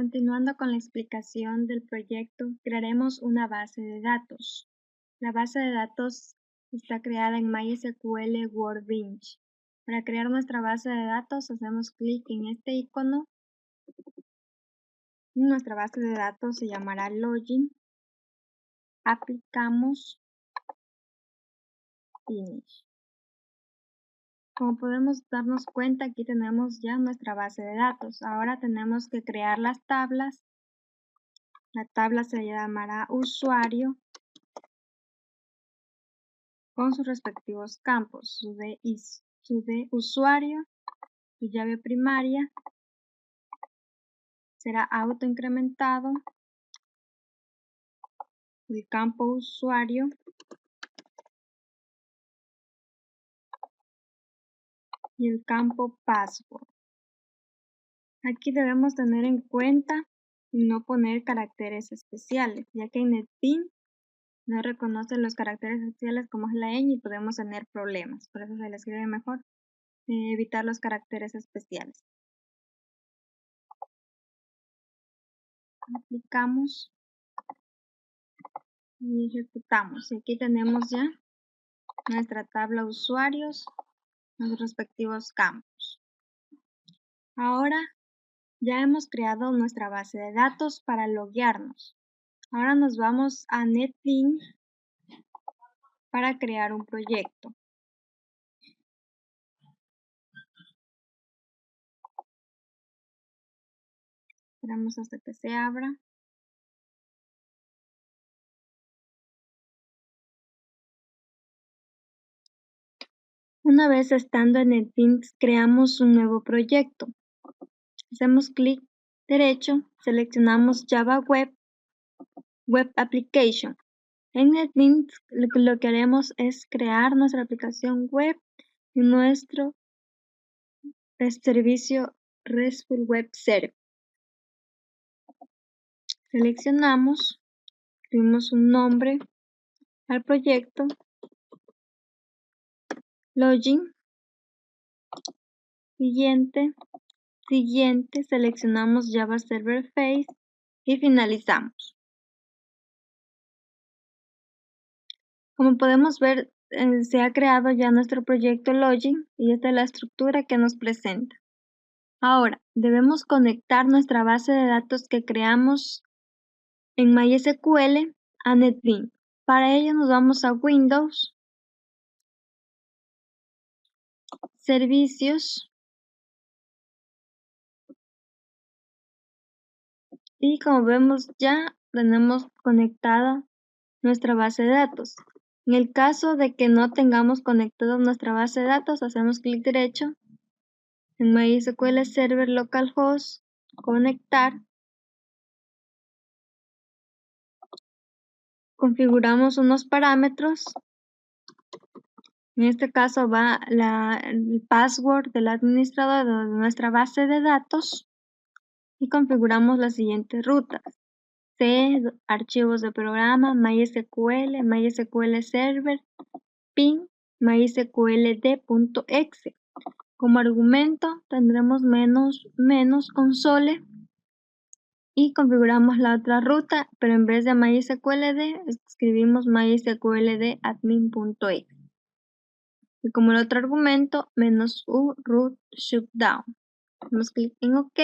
Continuando con la explicación del proyecto, crearemos una base de datos. La base de datos está creada en MySQL Workbench. Para crear nuestra base de datos, hacemos clic en este icono. Nuestra base de datos se llamará Login. Aplicamos Finish. Como podemos darnos cuenta, aquí tenemos ya nuestra base de datos. Ahora tenemos que crear las tablas. La tabla se llamará usuario con sus respectivos campos, su de usuario, su llave primaria, será autoincrementado, el campo usuario, y el campo password. Aquí debemos tener en cuenta no poner caracteres especiales, ya que en NetBeans no reconoce los caracteres especiales como es la ñ y podemos tener problemas. Por eso se le escribe mejor evitar los caracteres especiales. Aplicamos y ejecutamos. Y aquí tenemos ya nuestra tabla usuarios, los respectivos campos. Ahora ya hemos creado nuestra base de datos para loguearnos. Ahora nos vamos a NetBeans para crear un proyecto. Esperamos hasta que se abra. Una vez estando en NetBeans, creamos un nuevo proyecto. Hacemos clic derecho, seleccionamos Java Web Application. En NetBeans lo que haremos es crear nuestra aplicación web y nuestro servicio RESTful Web Service. Seleccionamos, escribimos un nombre al proyecto, Login, siguiente, seleccionamos Java Server Face y finalizamos. Como podemos ver, se ha creado ya nuestro proyecto Login y esta es la estructura que nos presenta. Ahora, debemos conectar nuestra base de datos que creamos en MySQL a NetBeans. Para ello nos vamos a Windows, Servicios y como vemos ya tenemos conectada nuestra base de datos. En el caso de que no tengamos conectada nuestra base de datos, hacemos clic derecho en MySQL Server Localhost, conectar, configuramos unos parámetros. En este caso va el password del administrador de nuestra base de datos y configuramos las siguientes rutas: C, archivos de programa, MySQL, MySQL Server, ping, mysqld.exe. Como argumento tendremos menos console y configuramos la otra ruta, pero en vez de mysqld escribimos mysqld.admin.exe. Y como el otro argumento, -u root shutdown. Damos clic en OK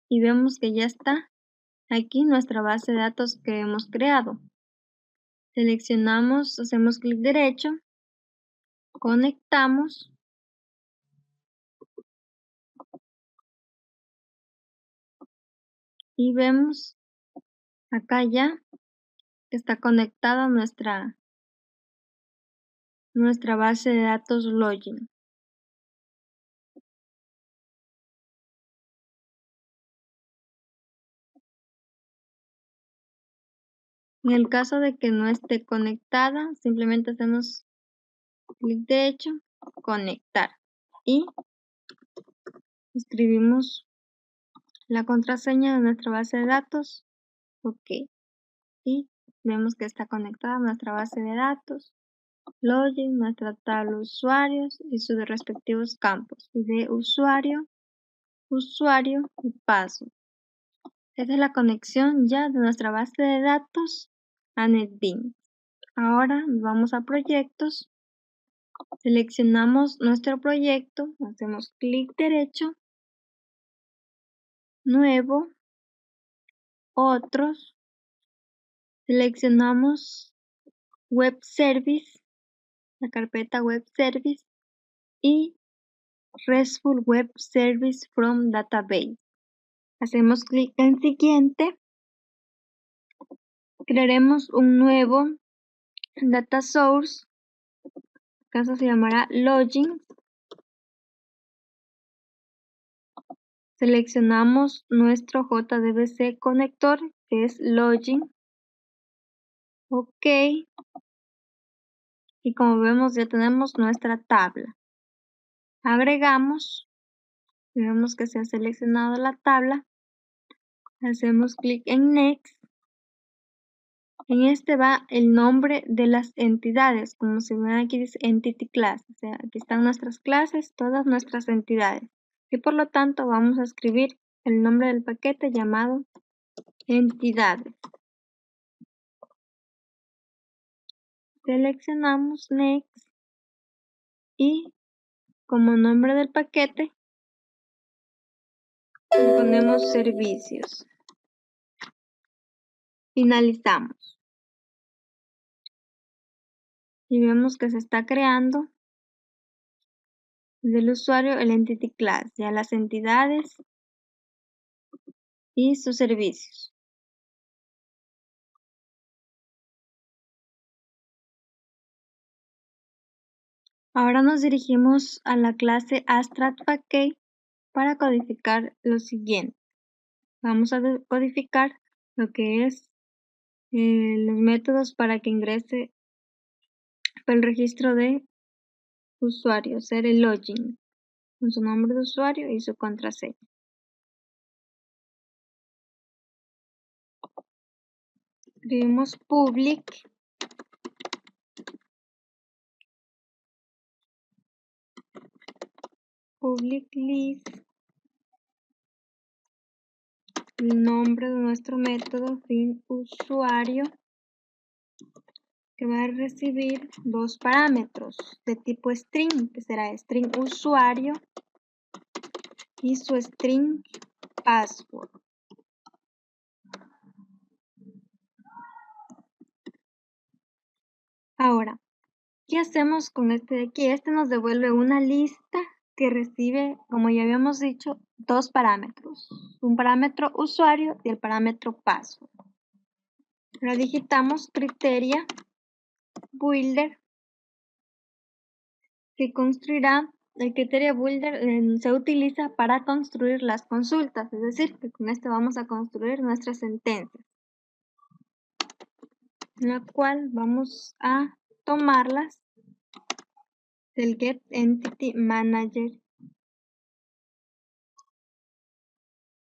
y vemos que ya está aquí nuestra base de datos que hemos creado. Seleccionamos, hacemos clic derecho, conectamos y vemos acá ya que está conectada nuestra base de datos Login. En el caso de que no esté conectada, simplemente hacemos clic derecho, conectar y escribimos la contraseña de nuestra base de datos, OK, y vemos que está conectada nuestra base de datos, Login, nuestra tabla de usuarios y sus respectivos campos, de usuario y password. Esta es la conexión ya de nuestra base de datos a NetBeans. Ahora vamos a proyectos, seleccionamos nuestro proyecto, hacemos clic derecho, nuevo, otros, seleccionamos Web Service, la carpeta Web Service y RESTful Web Service from Database. Hacemos clic en siguiente, crearemos un nuevo data source, en este caso se llamará login. Seleccionamos nuestro JDBC conector, que es login. OK. Y como vemos ya tenemos nuestra tabla. Agregamos, vemos que se ha seleccionado la tabla. Hacemos clic en Next. En este va el nombre de las entidades, como se ven aquí dice Entity Class. O sea, aquí están nuestras clases, todas nuestras entidades. Y por lo tanto vamos a escribir el nombre del paquete llamado entidades. Seleccionamos Next y como nombre del paquete le ponemos servicios. Finalizamos. Y vemos que se está creando del usuario el Entity Class, ya las entidades y sus servicios. Ahora nos dirigimos a la clase AbstractFakeKey para codificar lo siguiente. Vamos a codificar lo que es los métodos para que ingrese el registro de usuario, ser el login, con su nombre de usuario y su contraseña. Escribimos public list, el nombre de nuestro método fin usuario, que va a recibir dos parámetros de tipo string, que será string usuario y su string password. Ahora, ¿qué hacemos con este de aquí? Este nos devuelve una lista que recibe, como ya habíamos dicho, dos parámetros. Un parámetro usuario y el parámetro password. Ahora digitamos criteria builder, que construirá. El criteria builder se utiliza para construir las consultas, es decir, que con este vamos a construir nuestras sentencias, en la cual vamos a tomarlas del Get Entity Manager,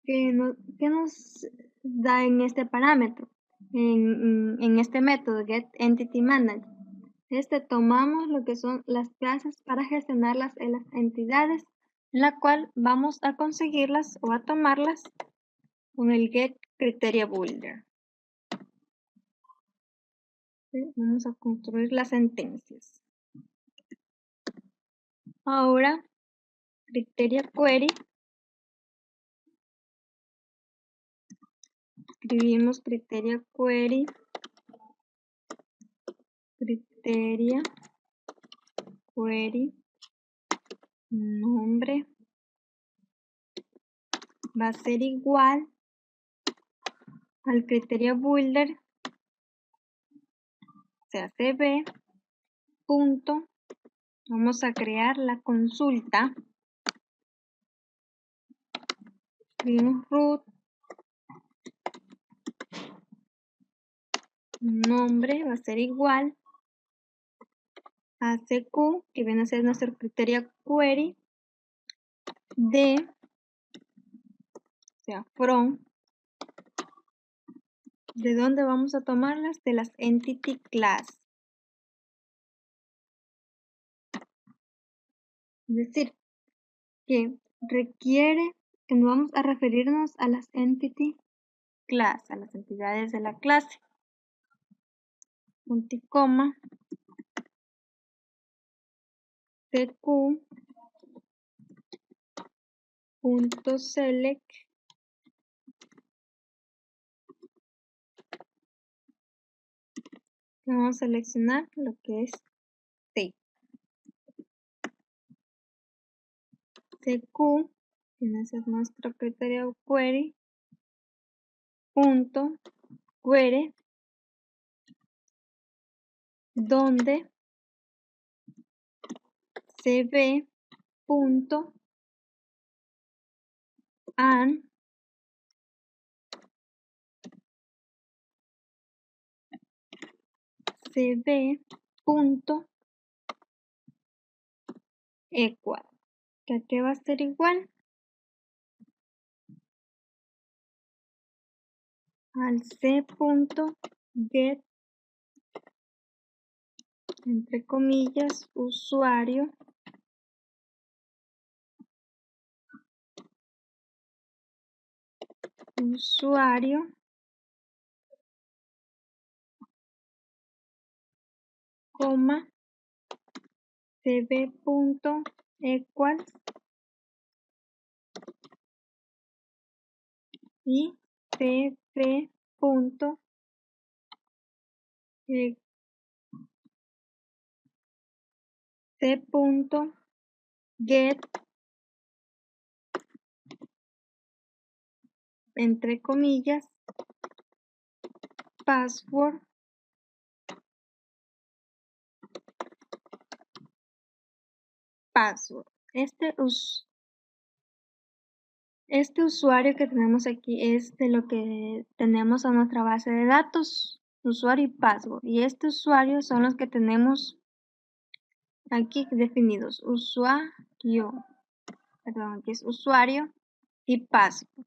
que nos da en este parámetro, en este método Get Entity Manager. Tomamos lo que son las clases para gestionarlas en las entidades, en la cual vamos a conseguirlas o a tomarlas con el Get Criteria Builder. ¿Sí? Vamos a construir las sentencias. Ahora, Criteria Query. Escribimos Criteria Query. Criteria Query. Nombre. Va a ser igual al Criteria Builder. O sea, cb. Punto. Vamos a crear la consulta. Escribimos root. Nombre va a ser igual a CQ, que viene a ser nuestro criterio query, de, o sea, from, ¿de dónde vamos a tomarlas? De las entity class. Es decir, que requiere que nos vamos a referirnos a las entity clase, a las entidades de la clase. Punto y coma, tq.select vamos a seleccionar lo que es T. tq, que ese es nuestro criterio query, punto query, donde se ve punto and se ve punto equal, que aquí va a ser igual al c.get, entre comillas, usuario, coma, cv.equals y c.get, entre comillas, password, Este usuario que tenemos aquí es de lo que tenemos en nuestra base de datos, usuario y password. Y este usuario son los que tenemos aquí definidos, aquí es usuario y password.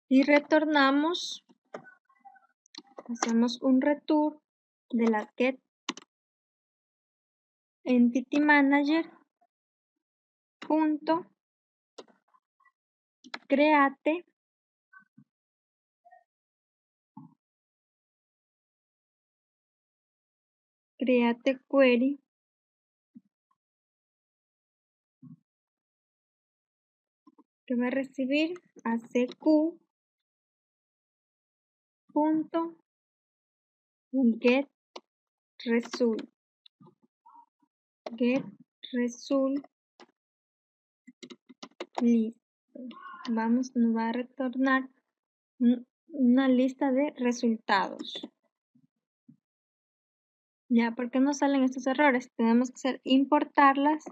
Y retornamos, hacemos un return de la get entity manager punto create query que va a recibir a cq.get result. Listo. Nos va a retornar una lista de resultados. Ya, ¿por qué nos salen estos errores? Tenemos que hacer importarlas.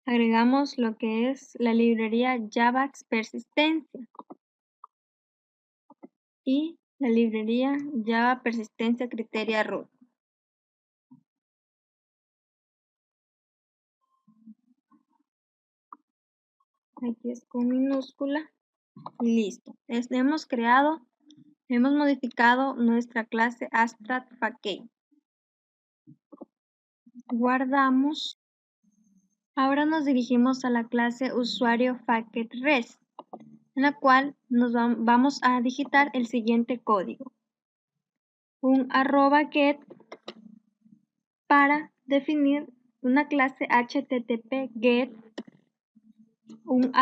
Agregamos lo que es la librería Java Persistencia y la librería Java Persistencia Criteria Root. Aquí es con minúscula y listo. Hemos modificado nuestra clase AbstractPackage. Guardamos. Ahora nos dirigimos a la clase usuario FacketRest, en la cual nos vamos a digitar el siguiente código. Un @get para definir una clase HTTP GET, un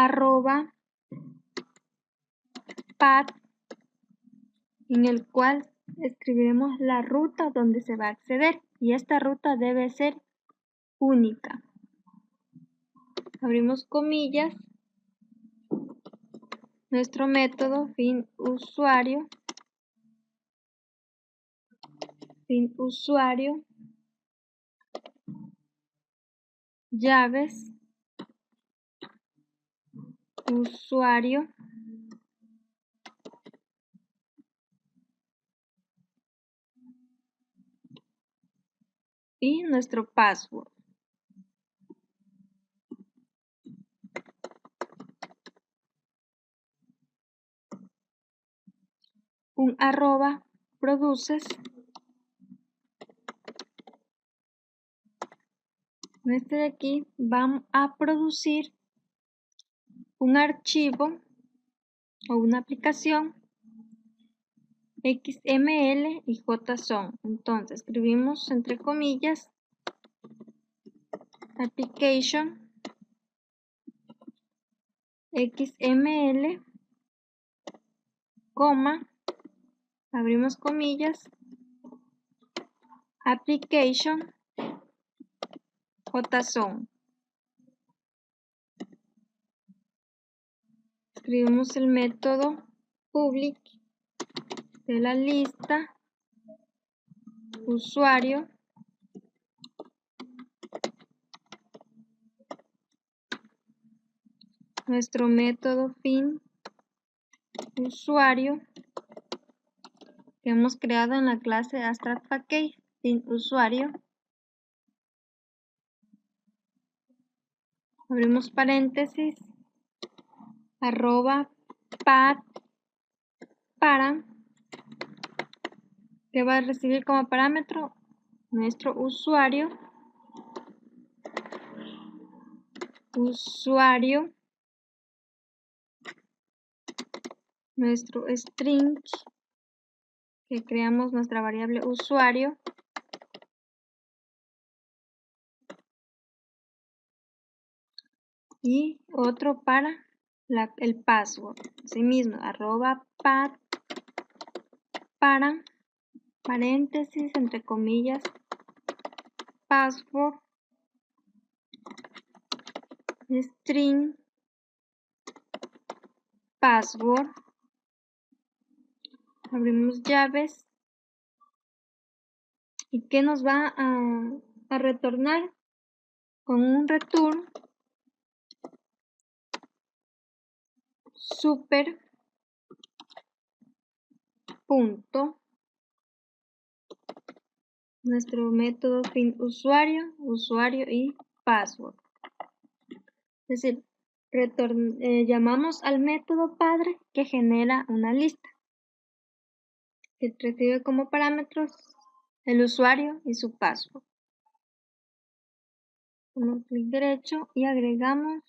@path en el cual escribiremos la ruta donde se va a acceder y esta ruta debe ser única. Abrimos comillas, nuestro método fin usuario, llaves, usuario, y nuestro password. Un @produces. Este de aquí va a producir un archivo o una aplicación XML y JSON. Entonces escribimos entre comillas application XML, coma, abrimos comillas, application JSON. Escribimos el método public de la lista usuario nuestro método fin usuario que hemos creado en la clase abstract_package fin usuario. Abrimos paréntesis, arroba path para, que va a recibir como parámetro nuestro usuario, nuestro string, que creamos nuestra variable usuario, y otro para el password. Asimismo, arroba path para, paréntesis, entre comillas, password, string, password. Abrimos llaves. ¿Y qué nos va a retornar? Con un return super punto nuestro método fin usuario y password. Es decir, llamamos al método padre que genera una lista que recibe como parámetros el usuario y su password. Damos clic derecho y agregamos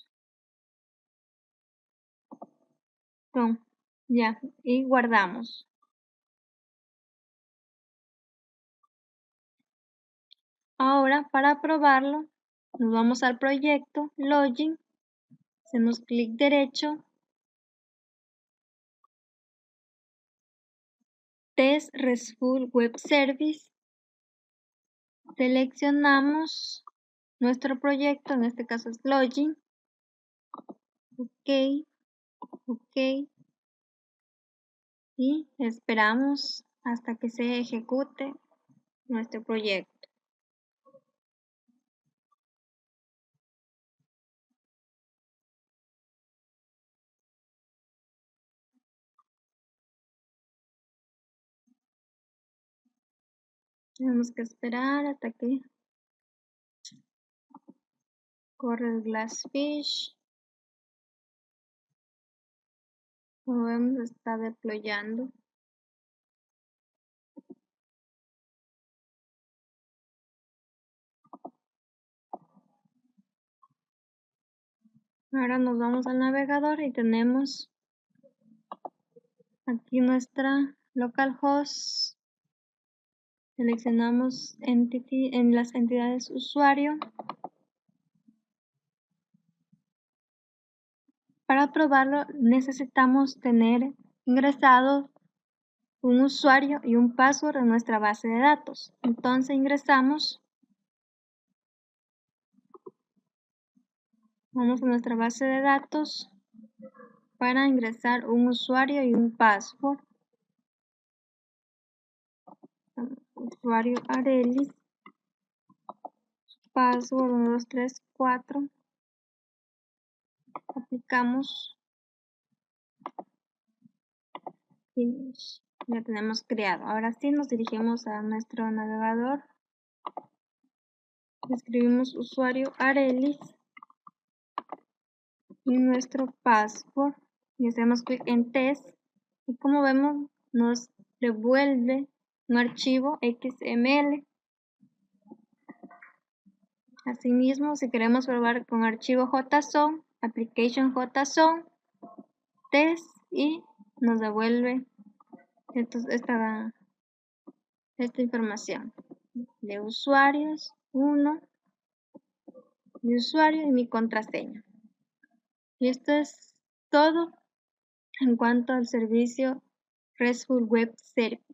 y guardamos. Ahora, para probarlo, nos vamos al proyecto Login, hacemos clic derecho, Test RESTful Web Service, seleccionamos nuestro proyecto, en este caso es Login, OK, y esperamos hasta que se ejecute nuestro proyecto. Tenemos que esperar hasta que corre el Glassfish. Como vemos, está deployando. Ahora nos vamos al navegador y tenemos aquí nuestra localhost. Seleccionamos entity en las entidades usuario. Para probarlo necesitamos tener ingresado un usuario y un password en nuestra base de datos. Entonces vamos a nuestra base de datos para ingresar un usuario y un password. Usuario Arelis, password 1, 2, 3, 4. Aplicamos Finish. Ya tenemos creado. Ahora sí nos dirigimos a nuestro navegador. Escribimos usuario Arelis y nuestro password y hacemos clic en test y como vemos nos devuelve un archivo XML. Asimismo, si queremos probar con archivo JSON, application JSON, test y nos devuelve esta información de usuarios, mi usuario y mi contraseña. Y esto es todo en cuanto al servicio RESTful Web Service.